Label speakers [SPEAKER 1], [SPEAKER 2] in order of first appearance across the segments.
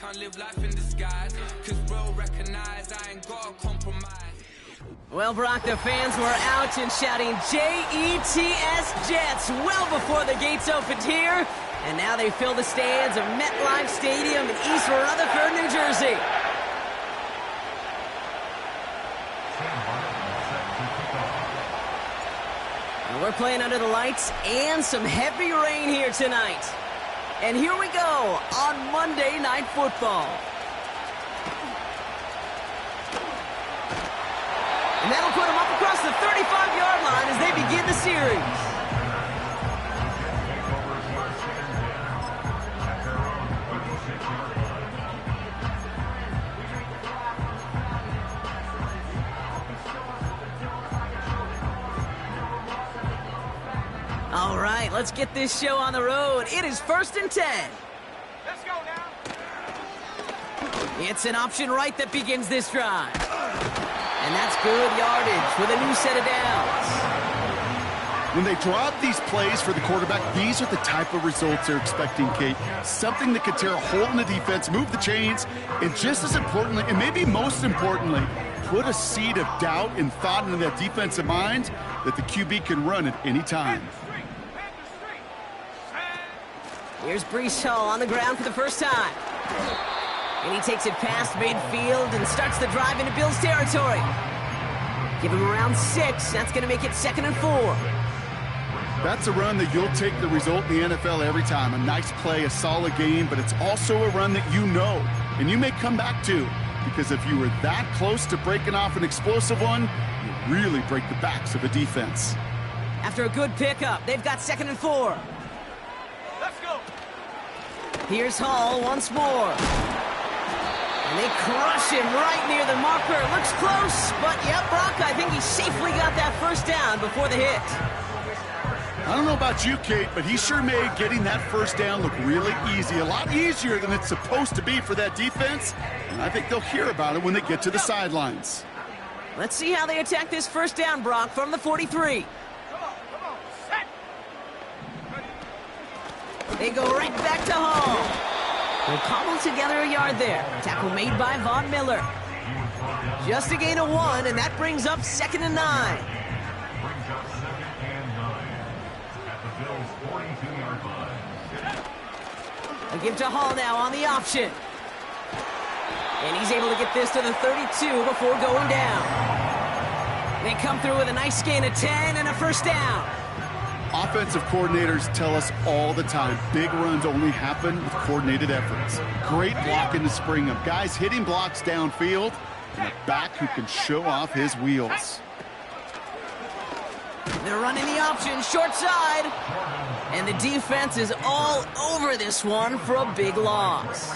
[SPEAKER 1] can't live life in disguise. Cause bro, recognize I ain't gotta compromise.
[SPEAKER 2] Well, Brock, the fans were out and shouting J-E-T-S Jets well before the gates opened here. And now they fill the stands of MetLife Stadium in East Rutherford, New Jersey. And we're playing under the lights and some heavy rain here tonight. And here we go on Monday Night Football. And that'll put them up across the 35-yard line as they begin the series. All right, let's get this show on the road. It is 1st and 10.
[SPEAKER 3] Let's go now.
[SPEAKER 2] It's an option right that begins this drive. And that's good yardage with a new set of downs.
[SPEAKER 4] When they draw up these plays for the quarterback, these are the type of results they're expecting, Kate. Something that could tear a hole in the defense, move the chains, and just as importantly, and maybe most importantly, put a seed of doubt and thought into that defensive mind that the QB can run at any time.
[SPEAKER 2] Here's Breece Hall on the ground for the first time. And he takes it past midfield and starts the drive into Bills territory. Give him around 6. That's going to make it 2nd and 4.
[SPEAKER 4] That's a run that you'll take the result in the NFL every time. A nice play, a solid game, but it's also a run that you know and you may come back to, because if you were that close to breaking off an explosive one, you really break the backs of a defense.
[SPEAKER 2] After a good pickup, they've got 2nd and 4.
[SPEAKER 3] Let's go.
[SPEAKER 2] Here's Hall once more. And they crush him right near the marker. Looks close, but yep, Brock, I think he safely got that first down before the hit.
[SPEAKER 4] I don't know about you, Kate, but he sure made getting that first down look really easy. A lot easier than it's supposed to be for that defense. And I think they'll hear about it when they get to the sidelines.
[SPEAKER 2] Let's see how they attack this first down, Brock, from the 43.
[SPEAKER 3] Come on, set.
[SPEAKER 2] They go right back to Hall. They'll cobble together a yard there. Tackle made by Von Miller. Just a gain of 1, and that brings up 2nd and 9. A give to Hall now on the option. And he's able to get this to the 32 before going down. They come through with a nice gain of 10 and a first down.
[SPEAKER 4] Offensive coordinators tell us all the time, big runs only happen with coordinated efforts. Great blocking to spring them. Guys hitting blocks downfield, and a back who can show off his wheels.
[SPEAKER 2] They're running the option, short side. And the defense is all over this one for a big loss.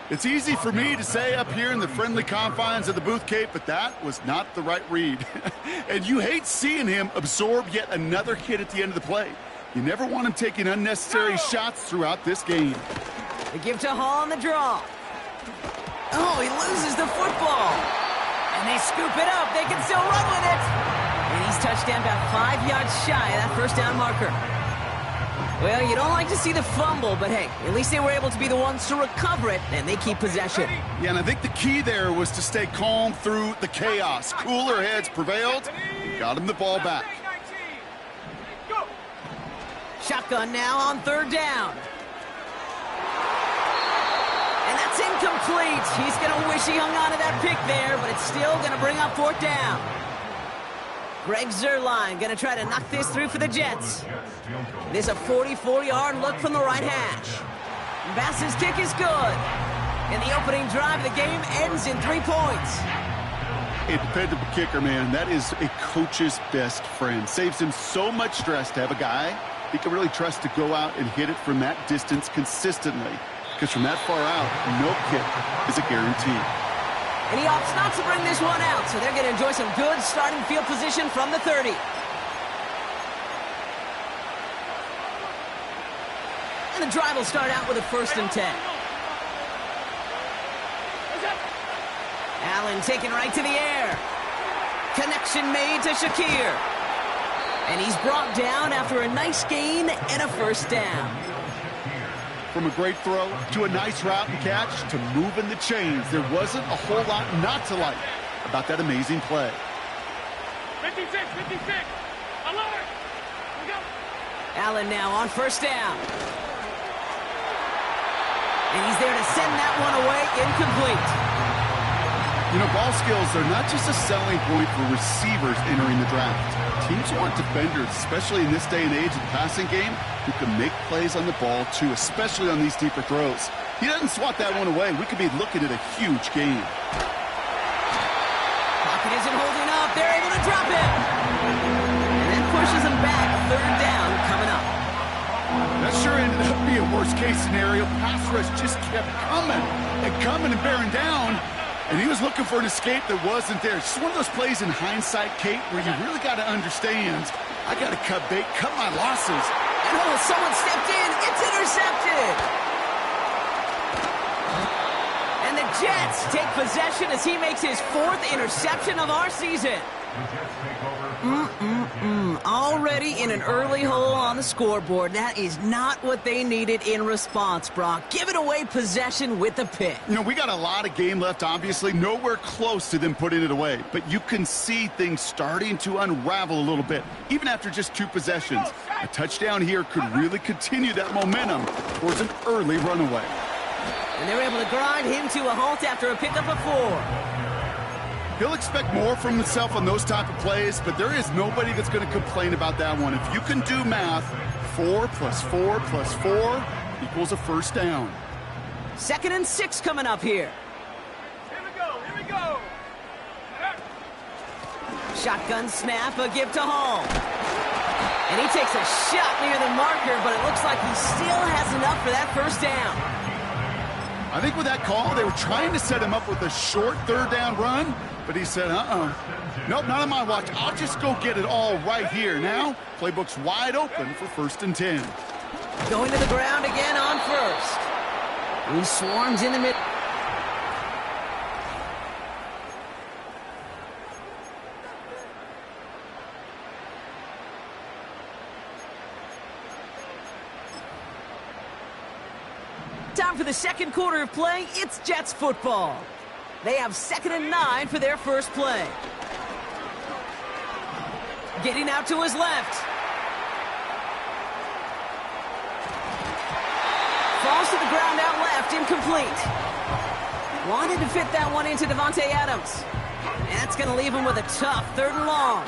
[SPEAKER 4] It's easy for me to say up here in the friendly confines of the booth, Kate, but that was not the right read. And you hate seeing him absorb yet another hit at the end of the play. You never want him taking unnecessary shots throughout this game.
[SPEAKER 2] They give to Hall on the draw. Oh, he loses the football. And they scoop it up. They can still run with it. And he's touched down about 5 yards shy of that first down marker. Well, you don't like to see the fumble, but hey, at least they were able to be the ones to recover it, and they keep possession.
[SPEAKER 4] Yeah, and I think the key there was to stay calm through the chaos. Cooler heads prevailed and got him the ball back.
[SPEAKER 2] Shotgun now on 3rd down. And that's incomplete. He's going to wish he hung on to that pick there, but it's still going to bring up 4th down. Greg Zuerlein going to try to knock this through for the Jets. This is a 44-yard look from the right hash. Bass's kick is good. And the opening drive of the game ends in 3 points.
[SPEAKER 4] A dependable kicker, man. That is a coach's best friend. Saves him so much stress to have a guy he can really trust to go out and hit it from that distance consistently. Because from that far out, no kick is a guarantee.
[SPEAKER 2] And he opts not to bring this one out, so they're going to enjoy some good starting field position from the 30. And the drive will start out with a 1st and 10. Allen taken right to the air. Connection made to Shakir. And he's brought down after a nice gain and a first down.
[SPEAKER 4] From a great throw to a nice route and catch to moving the chains, there wasn't a whole lot not to like about that amazing play.
[SPEAKER 3] 56, 56. Alert. We go.
[SPEAKER 2] Allen now on first down. And he's there to send that one away, incomplete.
[SPEAKER 4] You know, ball skills are not just a selling point for receivers entering the draft. Teams want defenders, especially in this day and age of the passing game, who can make plays on the ball, too, especially on these deeper throws. He doesn't swat that one away. We could be looking at a huge game.
[SPEAKER 2] Pocket isn't holding up. They're able to drop it. And then pushes him back. Third down coming up.
[SPEAKER 4] That sure ended up being worst-case scenario. Pass rush just kept coming and bearing down. And he was looking for an escape that wasn't there. It's just one of those plays in hindsight, Kate, where you really got to understand, I got to cut bait, cut my losses.
[SPEAKER 2] Oh, someone stepped in. It's intercepted. And the Jets take possession as he makes his 4th interception of our season. Already in an early hole on the scoreboard. That is not what they needed in response, Brock. Giving away possession with the pick.
[SPEAKER 4] You know, we got a lot of game left, obviously. Nowhere close to them putting it away. But you can see things starting to unravel a little bit, even after just 2 possessions. A touchdown here could really continue that momentum towards an early runaway.
[SPEAKER 2] And they were able to grind him to a halt after a pickup of 4.
[SPEAKER 4] He'll expect more from himself on those type of plays, but there is nobody that's going to complain about that one. If you can do math, 4 plus 4 plus 4 equals a first down.
[SPEAKER 2] 2nd and 6 coming up here.
[SPEAKER 3] Here we go. Here we go.
[SPEAKER 2] Shotgun snap, a give to Hall. And he takes a shot near the marker, but it looks like he still has enough for that first down.
[SPEAKER 4] I think with that call, they were trying to set him up with a short 3rd down run, but he said, nope, not on my watch. I'll just go get it all right here. Now, playbook's wide open for 1st and 10.
[SPEAKER 2] Going to the ground again on first. He swarms in the mid. Time for the 2nd quarter of play. It's Jets football. They have 2nd and 9 for their first play. Getting out to his left. Falls to the ground out left, incomplete. Wanted to fit that one into Devontae Adams. And that's going to leave him with a tough 3rd and long.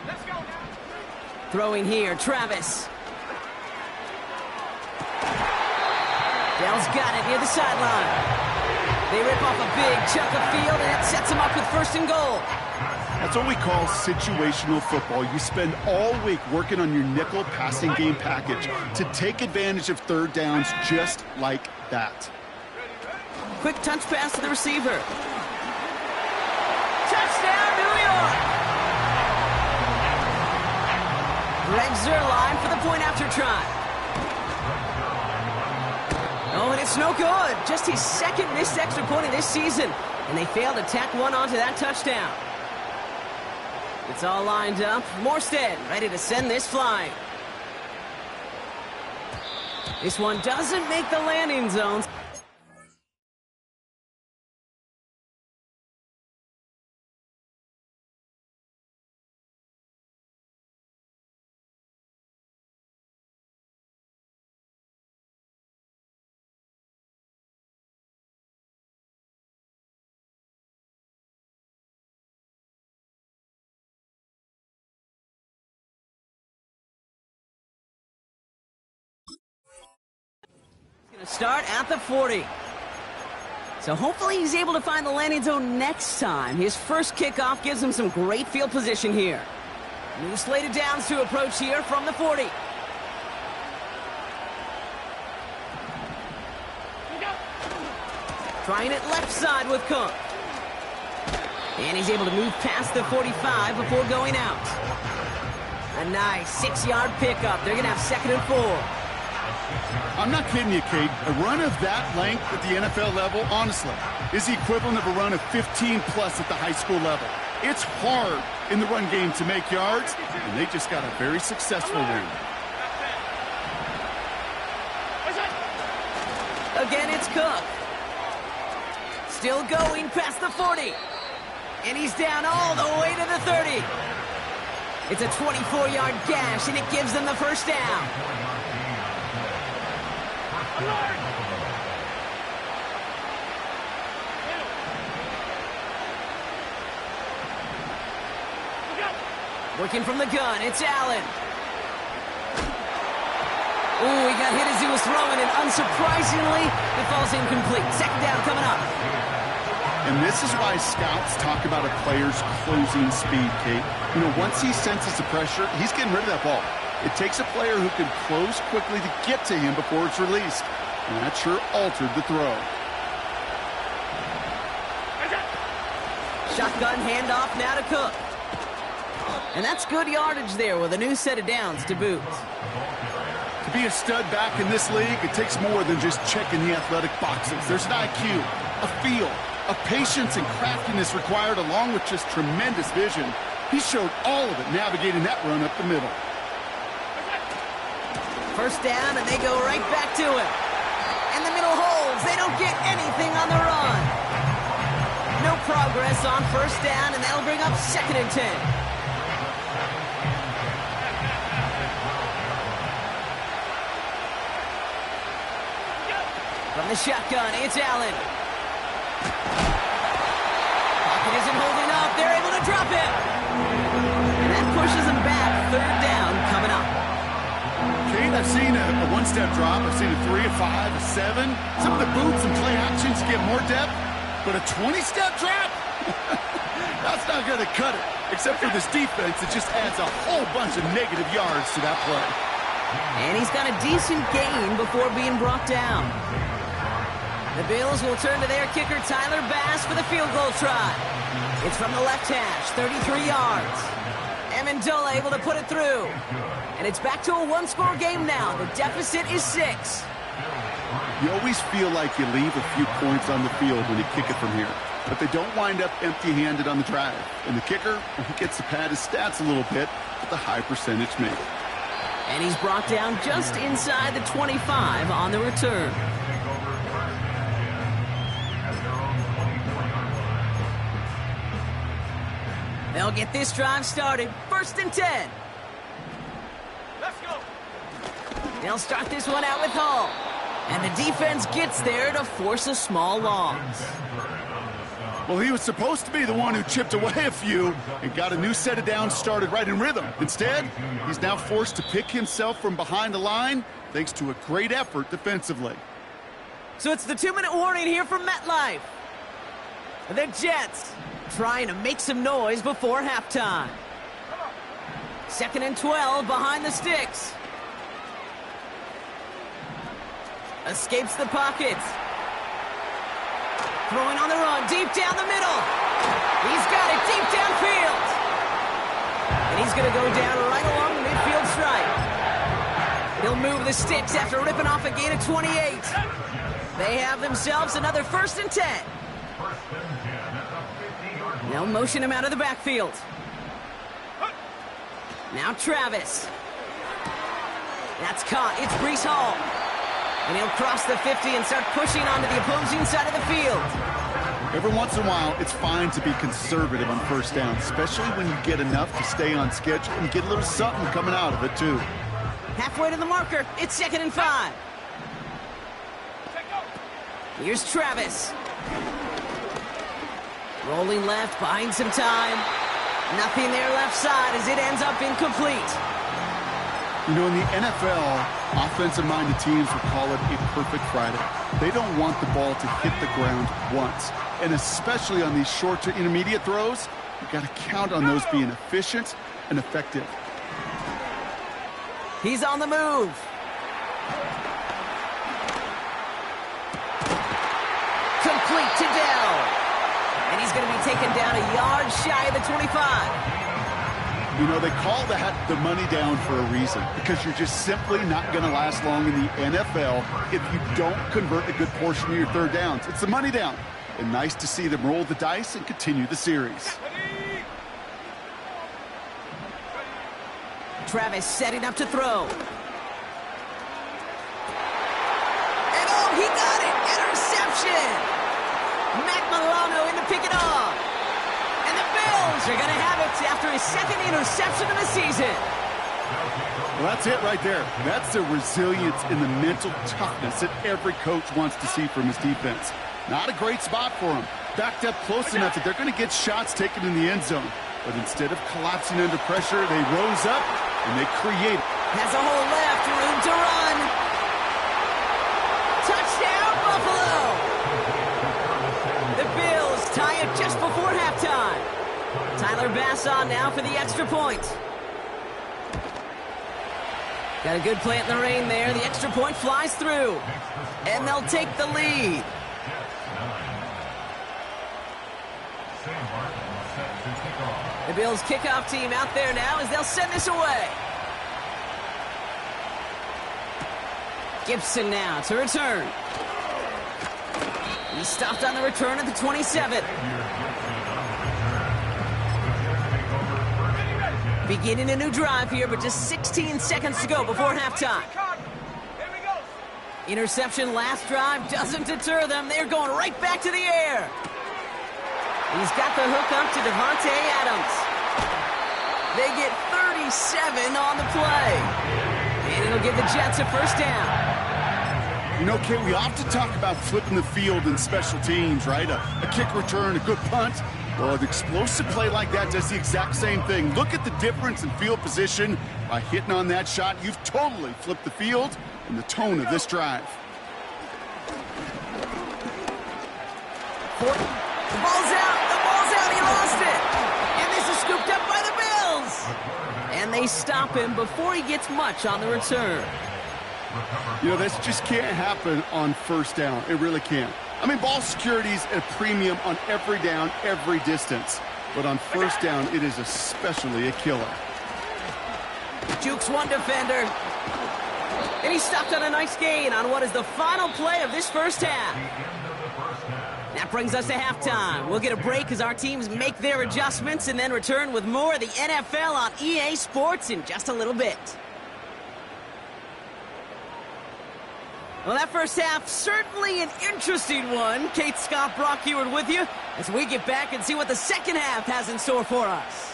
[SPEAKER 3] Let's go now.
[SPEAKER 2] Throwing here, Travis. Dell's got it near the sideline. They rip off a big chunk of field, and it sets them up with 1st and goal.
[SPEAKER 4] That's what we call situational football. You spend all week working on your nickel passing game package to take advantage of 3rd downs just like that.
[SPEAKER 2] Quick touch pass to the receiver. Touchdown, New York! Greg Zuerlein for the point after try. Oh, and it's no good. Just his 2nd missed extra point of this season. And they failed to tack one onto that touchdown. It's all lined up. Morstead ready to send this flying. This one doesn't make the landing zones. Going to start at the 40. So hopefully he's able to find the landing zone next time. His first kickoff gives him some great field position here. New slated downs to approach here from the 40. Trying it left side with Cook. And he's able to move past the 45 before going out. A nice 6-yard pickup. They're going to have 2nd and 4.
[SPEAKER 4] I'm not kidding you, Kate. A run of that length at the NFL level, honestly, is the equivalent of a run of 15-plus at the high school level. It's hard in the run game to make yards, and they just got a very successful win.
[SPEAKER 2] Again, it's Cook. Still going past the 40. And he's down all the way to the 30. It's a 24-yard gash, and it gives them the first down. Working from the gun, it's Allen. Ooh, he got hit as he was throwing, and unsurprisingly, it falls incomplete. Second down coming up.
[SPEAKER 4] And this is why scouts talk about a player's closing speed, Kate. You know, once he senses the pressure, he's getting rid of that ball. It takes a player who can close quickly to get to him before it's released. And that sure altered the throw.
[SPEAKER 2] Shotgun handoff now to Cook. And that's good yardage there with a new set of downs to boot.
[SPEAKER 4] To be a stud back in this league, it takes more than just checking the athletic boxes. There's an IQ, a feel, a patience and craftiness required, along with just tremendous vision. He showed all of it navigating that run up the middle.
[SPEAKER 2] First down, and they go right back to him. And the middle holds. They don't get anything on the run. No progress on first down, and that'll bring up 2nd and 10. From the shotgun, it's Allen. Pocket isn't holding up. They're able to drop him. And that pushes them back. 3rd down coming up.
[SPEAKER 4] Kate, I've seen a one-step drop. I've seen a 3, a 5, a 7. Some of the boots and play actions get more depth. But a 20-step drop? That's not going to cut it. Except for this defense, it just adds a whole bunch of negative yards to that play.
[SPEAKER 2] And he's got a decent gain before being brought down. The Bills will turn to their kicker, Tyler Bass, for the field goal try. It's from the left hash, 33 yards. Amendola able to put it through. And it's back to a one-score game now. The deficit is 6.
[SPEAKER 4] You always feel like you leave a few points on the field when you kick it from here. But they don't wind up empty-handed on the drive. And the kicker, he gets to pad his stats a little bit with a high percentage make.
[SPEAKER 2] And he's brought down just inside the 25 on the return. They'll get this drive started. 1st and 10.
[SPEAKER 3] Let's go.
[SPEAKER 2] They'll start this one out with Hall. And the defense gets there to force a small loss.
[SPEAKER 4] Well, he was supposed to be the one who chipped away a few and got a new set of downs started right in rhythm. Instead, he's now forced to pick himself from behind the line thanks to a great effort defensively.
[SPEAKER 2] So it's the 2-minute warning here from MetLife. The Jets trying to make some noise before halftime. 2nd and 12 behind the sticks. Escapes the pockets. Throwing on the run, deep down the middle. He's got it deep downfield. And he's going to go down right along the midfield stripe. He'll move the sticks after ripping off a gain of 28. They have themselves another 1st and 10. They'll motion him out of the backfield. Now Travis. That's caught. It's Breece Hall. And he'll cross the 50 and start pushing onto the opposing side of the field.
[SPEAKER 4] Every once in a while, it's fine to be conservative on first down, especially when you get enough to stay on schedule and get a little something coming out of it, too.
[SPEAKER 2] Halfway to the marker. It's 2nd and 5. Here's Travis. Rolling left, buying some time. Nothing there left side as it ends up incomplete.
[SPEAKER 4] You know, in the NFL, offensive-minded teams would call it a perfect Friday. They don't want the ball to hit the ground once. And especially on these short to intermediate throws, you've got to count on those being efficient and effective.
[SPEAKER 2] He's on the move. Complete to Dell. And he's going to be taken down a yard shy of the 25.
[SPEAKER 4] You know, they call that the money down for a reason, because you're just simply not going to last long in the NFL if you don't convert a good portion of your third downs. It's the money down. And nice to see them roll the dice and continue the series.
[SPEAKER 2] Travis setting up to throw. And oh, he got it! Interception! Matt Milano in to pick it off. And the Bills are going to have it after his second interception of the season.
[SPEAKER 4] Well, that's it right there. That's the resilience and the mental toughness that every coach wants to see from his defense. Not a great spot for him. Backed up close enough that they're going to get shots taken in the end zone. But instead of collapsing under pressure, they rose up and they created.
[SPEAKER 2] Has a hole left, room to run. Touchdown, Buffalo! The Bills tie it just before halftime. Tyler Bass on now for the extra point. Got a good play in the rain there. The extra point flies through. And they'll take the lead. The Bills kickoff team out there now as they'll send this away. Gibson now to return. He stopped on the return at the 27. Beginning a new drive here, but just 16 seconds to go before halftime. Interception last drive doesn't deter them. They're going right back to the air. He's got the hook up to Devontae Adams. They get 37 on the play. And it'll give the Jets a first down.
[SPEAKER 4] You know, Kate, we often talk about flipping the field in special teams, right? A kick return, a good punt. Well, an explosive play like that does the exact same thing. Look at the difference in field position. By hitting on that shot, you've totally flipped the field and the tone of this drive.
[SPEAKER 2] The ball's out. The ball's out. He lost it. And this is scooped up by the Bills. And they stop him before he gets much on the return.
[SPEAKER 4] You know, this just can't happen on first down. It really can't. I mean, ball security's at a premium on every down, every distance. But on first down, it is especially a killer.
[SPEAKER 2] Jukes one defender. And he stopped on a nice gain on what is the final play of this first half. That brings us to halftime. We'll get a break as our teams make their adjustments and then return with more of the NFL on EA Sports in just a little bit. Well, that first half, certainly an interesting one. Kate, Scott, Brock Heward with you as we get back and see what the second half has in store for us.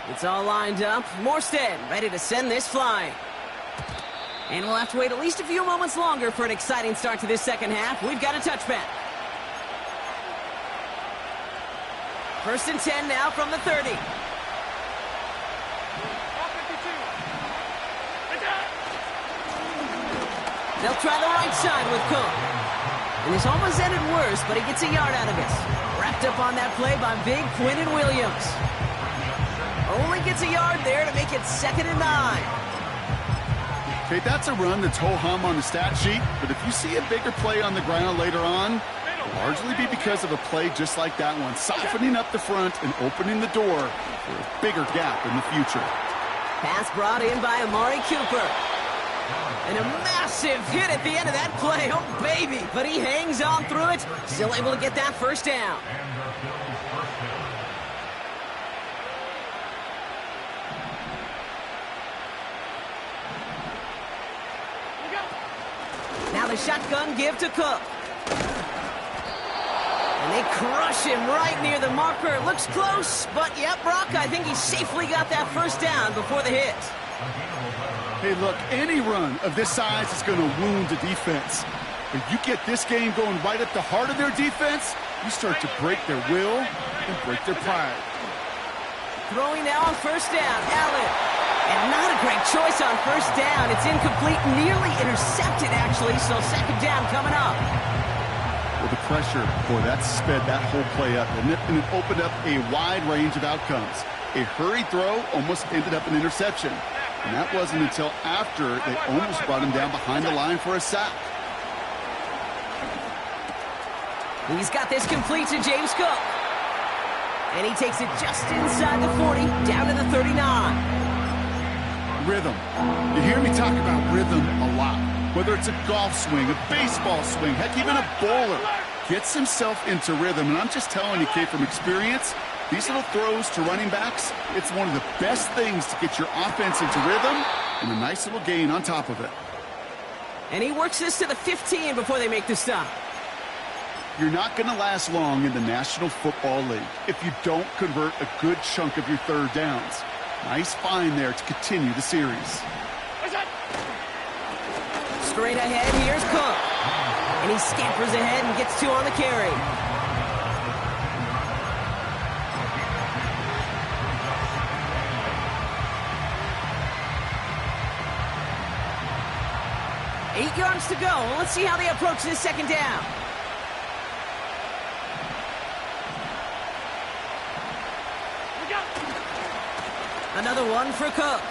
[SPEAKER 2] It's all lined up. Morstead ready to send this flying. And we'll have to wait at least a few moments longer for an exciting start to this second half. We've got a touchback. First and 10 now from the 30. They'll try the right side with Cook. And this almost ended worse, but he gets a yard out of it. Wrapped up on that play by big Quinnen Williams. Only gets a yard there to make it 2nd and 9.
[SPEAKER 4] Okay, that's a run that's ho-hum on the stat sheet, but if you see a bigger play on the ground later on, it'll largely be because of a play just like that one, softening up the front and opening the door for a bigger gap in the future.
[SPEAKER 2] Pass brought in by Amari Cooper. And a massive hit at the end of that play. Oh, baby. But he hangs on through it. Still able to get that first down. Now the shotgun give to Cook. And they crush him right near the marker. Looks close, but yep, Brock, I think he safely got that first down before the hit.
[SPEAKER 4] Hey, look, any run of this size is going to wound the defense. If you get this game going right at the heart of their defense, you start to break their will and break their pride.
[SPEAKER 2] Throwing now on first down, Allen. And not a great choice on first down. It's incomplete, nearly intercepted, actually, so second down coming up.
[SPEAKER 4] Well, the pressure, boy, that sped that whole play up, and it opened up a wide range of outcomes. A hurried throw almost ended up an interception. And that wasn't until after they almost brought him down behind the line for a sack.
[SPEAKER 2] He's got this complete to James Cook. And he takes it just inside the 40, down to the 39.
[SPEAKER 4] Rhythm. You hear me talk about rhythm a lot. Whether it's a golf swing, a baseball swing, heck, even a bowler gets himself into rhythm. And I'm just telling you, Kate, from experience, these little throws to running backs, it's one of the best things to get your offense into rhythm and a nice little gain on top of it.
[SPEAKER 2] And he works this to the 15 before they make the stop.
[SPEAKER 4] You're not going to last long in the National Football League if you don't convert a good chunk of your third downs. Nice find there to continue the series.
[SPEAKER 2] Straight ahead, here's Cook. And he scampers ahead and gets 2 on the carry. Eight yards to go. Let's see how they approach this second down. Another one for Cook.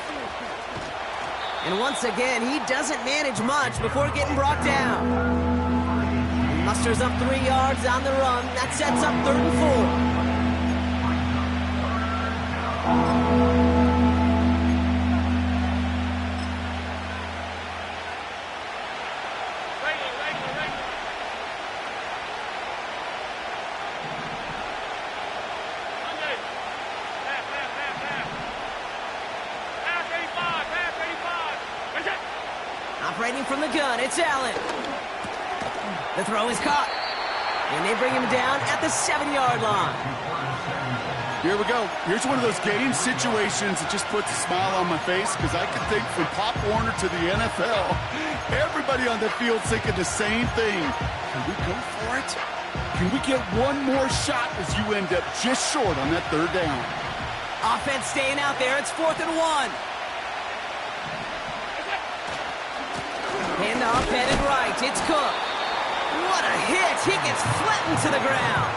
[SPEAKER 2] And once again, he doesn't manage much before getting brought down. He musters up 3 yards on the run. That sets up 3rd and 4. Operating from the gun, it's Allen. The throw is caught. And they bring him down at the 7-yard line.
[SPEAKER 4] Here we go. Here's one of those game situations that just puts a smile on my face because I can think from Pop Warner to the NFL, everybody on the field thinking the same thing. Can we go for it? Can we get one more shot as you end up just short on that 3rd down?
[SPEAKER 2] Offense staying out there. It's 4th and 1. Handoff headed right. It's Cook. What a hit. He gets flattened to the ground.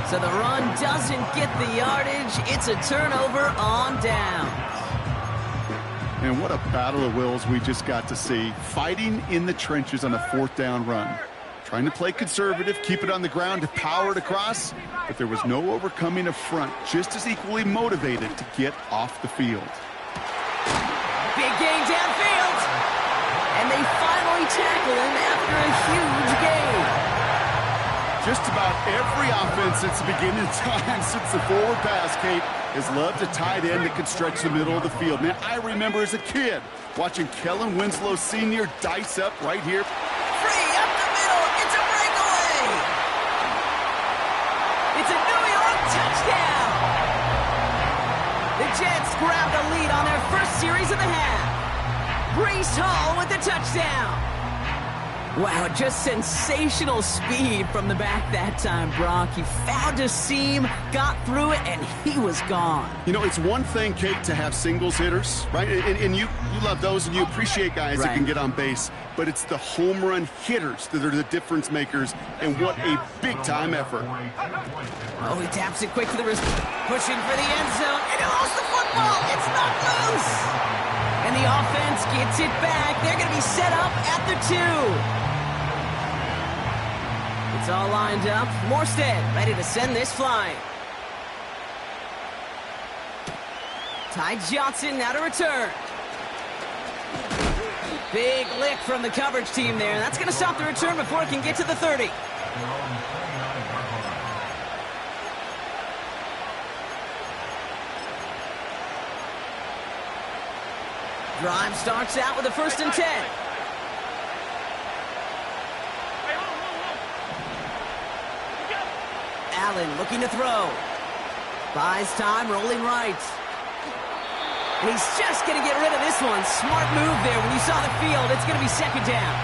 [SPEAKER 2] So the run doesn't get the yardage. It's a turnover on down.
[SPEAKER 4] And what a battle of wills we just got to see. Fighting in the trenches on a 4th down run. Trying to play conservative, keep it on the ground to power it across. But there was no overcoming a front. Just as equally motivated to get off the field.
[SPEAKER 2] Big gain downfield. And they finally tackle him after a huge gain.
[SPEAKER 4] Just about every offense since the beginning of time, since the forward pass, Kate, has loved a tight end that can stretch the middle of the field. Man, I remember as a kid watching Kellen Winslow Sr. dice up right here.
[SPEAKER 2] Free up the middle. It's a breakaway. It's a New York touchdown. The Jets grabbed a lead on their first series of the half. Breece Hall with the touchdown. Wow, just sensational speed from the back that time, Brock. He found a seam, got through it, and he was gone.
[SPEAKER 4] You know, it's one thing, Kate, to have singles hitters, right? And you love those, and you appreciate guys that can get on base. But it's the home run hitters that are the difference makers, and what a big-time effort.
[SPEAKER 2] Oh, he taps it quick to the wrist, pushing for the end zone, and he lost the football. It's not loose. And the offense gets it back. They're going to be set up at the 2. It's all lined up. Morstead ready to send this flying. Ty Johnson now to return. Big lick from the coverage team there. That's going to stop the return before it can get to the 30. Drive starts out with a 1st and 10. Allen looking to throw. Buys time, rolling right. And he's just going to get rid of this one. Smart move there. When you saw the field, it's going to be 2nd down.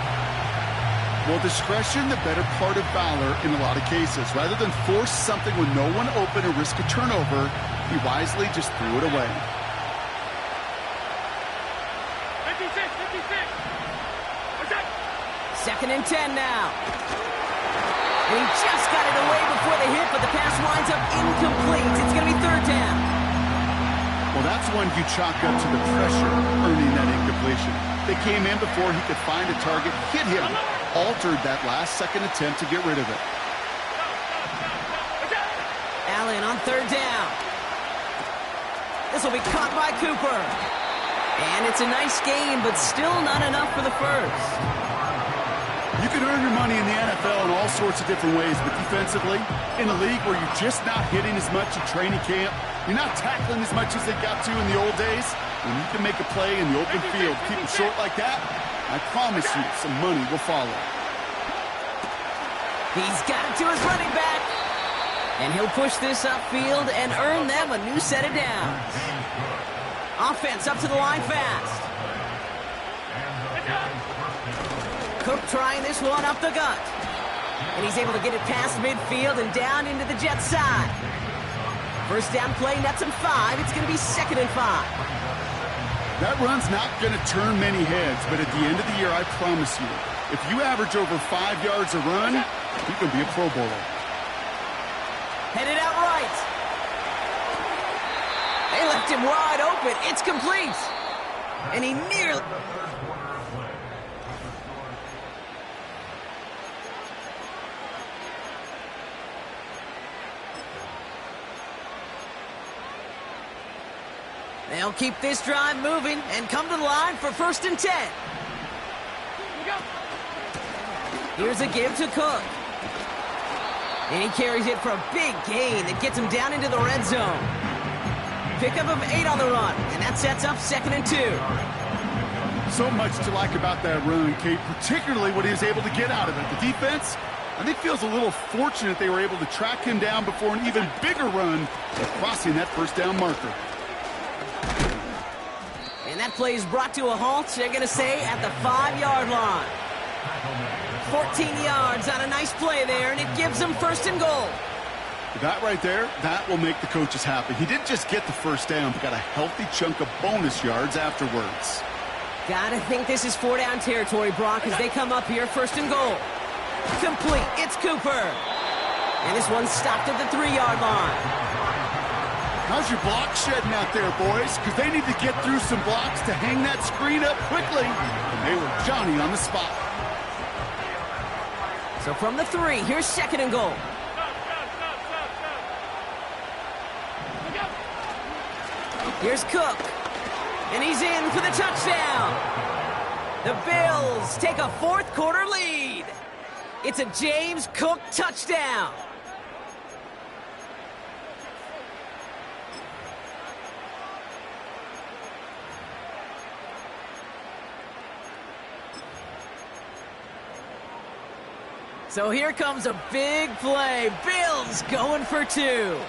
[SPEAKER 4] Well, discretion, the better part of valor in a lot of cases. Rather than force something with no one open or risk a turnover, he wisely just threw it away.
[SPEAKER 2] 2nd and 10 now. And he just got it away before the hit, but the pass winds up incomplete. It's going to be 3rd down.
[SPEAKER 4] Well, that's one you chalk up to the pressure earning that incompletion. They came in before he could find a target, hit him, altered that last-second attempt to get rid of it.
[SPEAKER 2] Allen on third down. This will be caught by Cooper. And it's a nice game, but still not enough for the first.
[SPEAKER 4] You can earn your money in the NFL in all sorts of different ways, but defensively, in a league where you're just not hitting as much in training camp, you're not tackling as much as they got to in the old days, when you can make a play in the open field, keep them short like that, I promise you some money will follow.
[SPEAKER 2] He's got it to his running back. And he'll push this upfield and earn them a new set of downs. Offense up to the line fast. Cook trying this one up the gut. And he's able to get it past midfield and down into the Jets side. First down play, nets him 5. It's going to be 2nd and 5.
[SPEAKER 4] That run's not going to turn many heads, but at the end of the year, I promise you, if you average over 5 yards a run, you can be a Pro Bowler.
[SPEAKER 2] Headed out right. They left him wide open. It's complete. And he nearly... They'll keep this drive moving and come to the line for 1st and 10. Here's a give to Cook. And he carries it for a big gain that gets him down into the red zone. Pickup of 8 on the run, and that sets up 2nd and 2.
[SPEAKER 4] So much to like about that run, Kate, particularly what he was able to get out of it. The defense, I think, feels a little fortunate they were able to track him down before an even bigger run, crossing that first down marker.
[SPEAKER 2] And that play is brought to a halt, they're going to say, at the 5-yard line. 14 yards on a nice play there, and it gives them 1st and goal.
[SPEAKER 4] That right there, that will make the coaches happy. He didn't just get the first down, but got a healthy chunk of bonus yards afterwards.
[SPEAKER 2] Gotta think this is 4-down territory, Brock, as they come up here, 1st and goal. Complete, it's Cooper. And this one's stopped at the 3-yard line.
[SPEAKER 4] How's your block shedding out there, boys? Because they need to get through some blocks to hang that screen up quickly. And they were Johnny on the spot.
[SPEAKER 2] So from the 3, here's 2nd and goal. Here's Cook. And he's in for the touchdown. The Bills take a 4th quarter lead. It's a James Cook touchdown. So here comes a big play. Bills going for 2.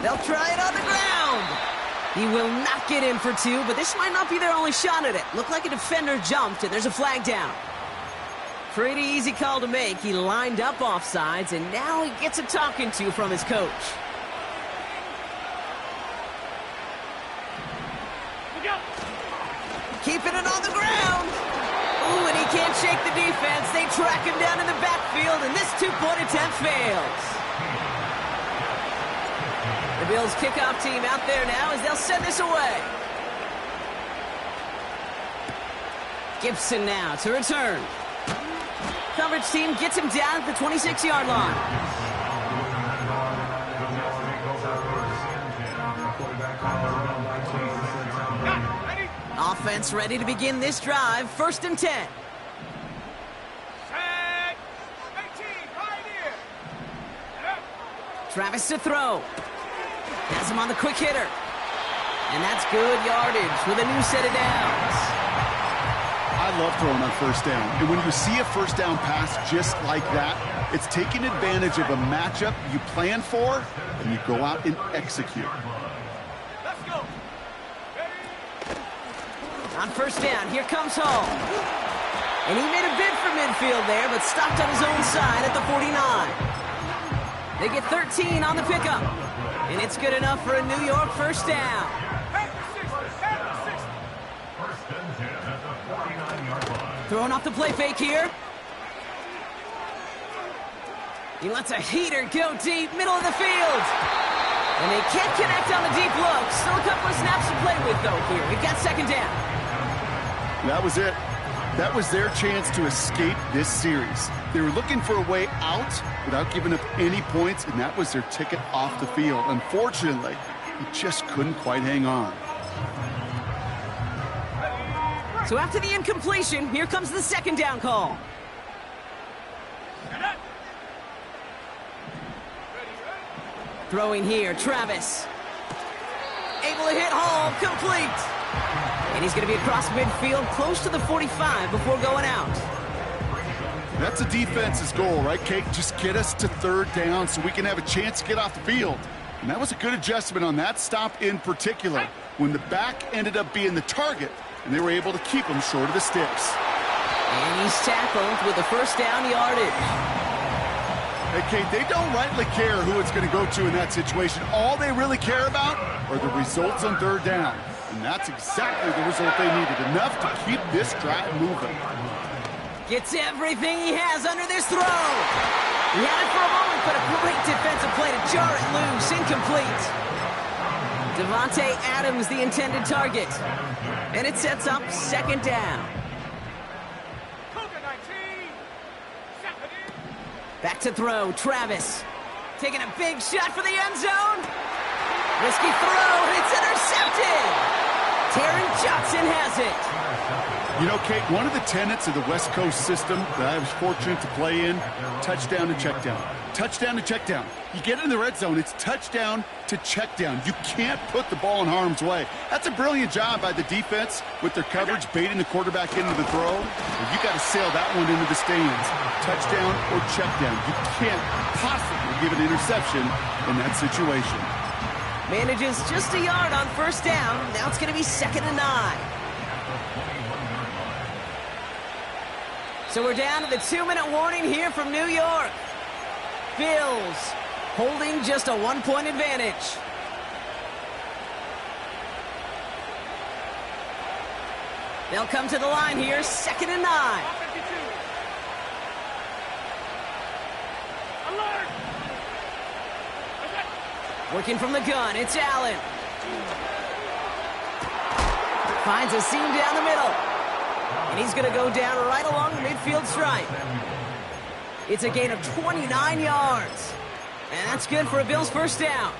[SPEAKER 2] They'll try it on the ground. He will not get in for 2, but this might not be their only shot at it. Looked like a defender jumped, and there's a flag down. Pretty easy call to make. He lined up offsides, and now he gets a talking to from his coach. Keeping it on the ground. Ooh, and he can't shake the defense. They track him down in the backfield, and this 2-point attempt fails. The Bills kickoff team out there now as they'll send this away. Gibson now to return. Coverage team gets him down at the 26-yard line. Offense ready to begin this drive. 1st and 10. Travis to throw. Has him on the quick hitter. And that's good yardage with a new set of downs.
[SPEAKER 4] I love throwing on 1st down. And when you see a 1st down pass just like that, it's taking advantage of a matchup you plan for, and you go out and execute.
[SPEAKER 3] Let's go.
[SPEAKER 2] On 1st down, here comes Hall. And he made a bid for midfield there, but stopped on his own side at the 49. They get 13 on the pickup. And it's good enough for a New York 1st down. Throwing off the play fake here. He lets a heater go deep, middle of the field. And they can't connect on the deep look. Still a couple of snaps to play with, though, here. We've got 2nd down.
[SPEAKER 4] That was it. That was their chance to escape this series. They were looking for a way out without giving up any points, and that was their ticket off the field. Unfortunately, he just couldn't quite hang on.
[SPEAKER 2] So after the incompletion, here comes the second down call. Throwing here, Travis. Able to hit Hall, complete. And he's going to be across midfield, close to the 45 before going out.
[SPEAKER 4] That's a defense's goal, right, Kate? Just get us to third down so we can have a chance to get off the field. And that was a good adjustment on that stop in particular, when the back ended up being the target, and they were able to keep him short of the sticks.
[SPEAKER 2] And he's tackled with the first down yardage.
[SPEAKER 4] Hey, Kate, they don't rightly care who it's going to go to in that situation. All they really care about are the results on third down. And that's exactly the result they needed, enough to keep this drive moving.
[SPEAKER 2] Gets everything he has under this throw. He had it for a moment, but a great defensive play to jar it loose. Incomplete. Devontae Adams, the intended target. And it sets up second down. Back to throw, Travis. Taking a big shot for the end zone. Risky throw, and it's intercepted. Taron Johnson has it.
[SPEAKER 4] You know, Kate, one of the tenets of the West Coast system that I was fortunate to play in, touchdown to check down. Touchdown to check down. You get in the red zone, it's touchdown to check down. You can't put the ball in harm's way. That's a brilliant job by the defense with their coverage, baiting the quarterback into the throw. You got to sail that one into the stands. Touchdown or check down. You can't possibly give an interception in that situation.
[SPEAKER 2] Manages just a yard on first down. Now it's going to be 2nd and 9. So we're down to the 2-minute warning here from New York. Bills holding just a 1-point advantage. They'll come to the line here, 2nd and 9. Working from the gun, it's Allen. Finds a seam down the middle. And he's going to go down right along the midfield stripe. It's a gain of 29 yards. And that's good for a Bills first down.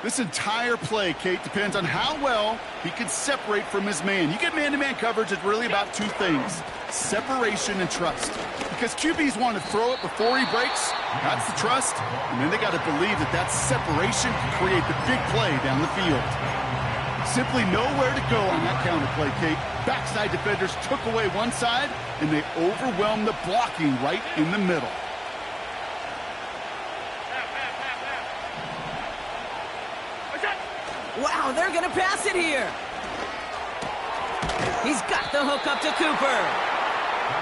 [SPEAKER 4] This entire play, Kate, depends on how well he can separate from his man. You get man-to-man coverage, it's really about two things: separation and trust. Because QBs want to throw it before he breaks, that's the trust. And then they got to believe that that separation can create the big play down the field. Simply nowhere to go on that counter play, Kate. Backside defenders took away one side, and they overwhelmed the blocking right in the middle.
[SPEAKER 2] Wow, they're going to pass it here. He's got the hook up to Cooper.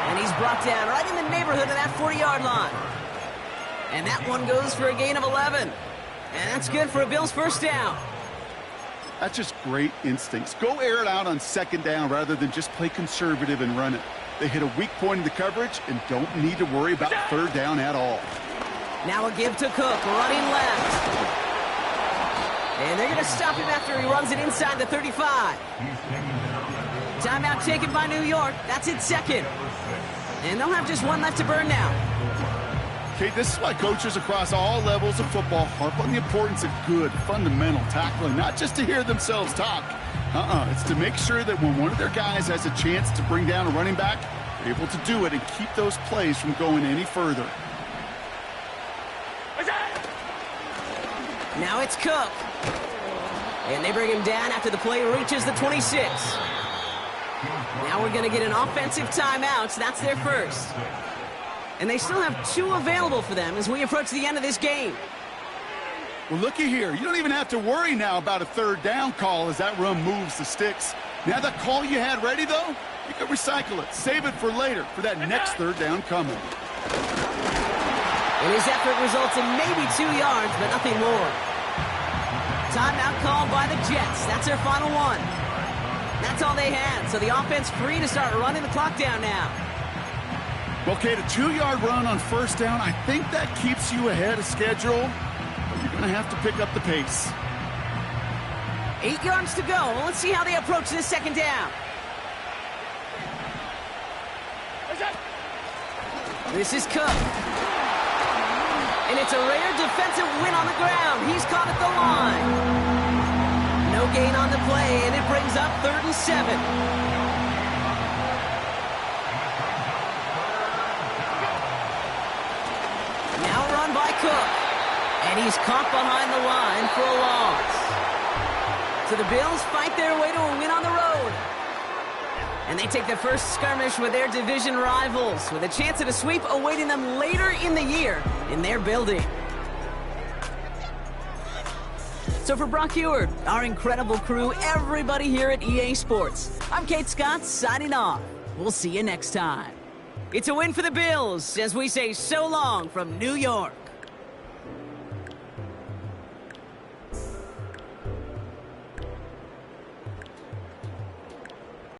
[SPEAKER 2] And he's brought down right in the neighborhood of that 40-yard line. And that one goes for a gain of 11. And that's good for a Bills first down.
[SPEAKER 4] That's just great instincts. Go air it out on 2nd down rather than just play conservative and run it. They hit a weak point in the coverage and don't need to worry about 3rd down at all.
[SPEAKER 2] Now a give to Cook, running left. And they're going to stop him after he runs it inside the 35. Timeout taken by New York. That's it, 2nd. And they'll have just one left to burn now.
[SPEAKER 4] Okay, this is why coaches across all levels of football harp on the importance of good, fundamental tackling, not just to hear themselves talk. It's to make sure that when one of their guys has a chance to bring down a running back, they're able to do it and keep those plays from going any further.
[SPEAKER 2] Now it's Cook. And they bring him down after the play reaches the 26. Now we're going to get an offensive timeout, so that's their first. And they still have 2 available for them as we approach the end of this game.
[SPEAKER 4] Well, looky here. You don't even have to worry now about a 3rd down call as that run moves the sticks. Now that call you had ready, though, you can recycle it. Save it for later for that next 3rd down coming.
[SPEAKER 2] And his effort results in maybe 2 yards, but nothing more. Timeout called by the Jets. That's their final one. That's all they had, so the offense free to start running the clock down now.
[SPEAKER 4] Well, Kate, a 2-yard run on 1st down, I think that keeps you ahead of schedule. But you're going to have to pick up the pace.
[SPEAKER 2] 8 yards to go. Well, let's see how they approach this 2nd down. This is Cook. And it's a rare defensive win on the ground. He's caught at the line. No gain on the play, and it brings up 3rd and 7. Now run by Cook. And he's caught behind the line for a loss. So the Bills fight their way to a win on the road. And they take the first skirmish with their division rivals, with a chance at a sweep awaiting them later in the year in their building. So for Brock Ewart, our incredible crew, everybody here at EA Sports, I'm Kate Scott signing off. We'll see you next time. It's a win for the Bills as we say so long from New York.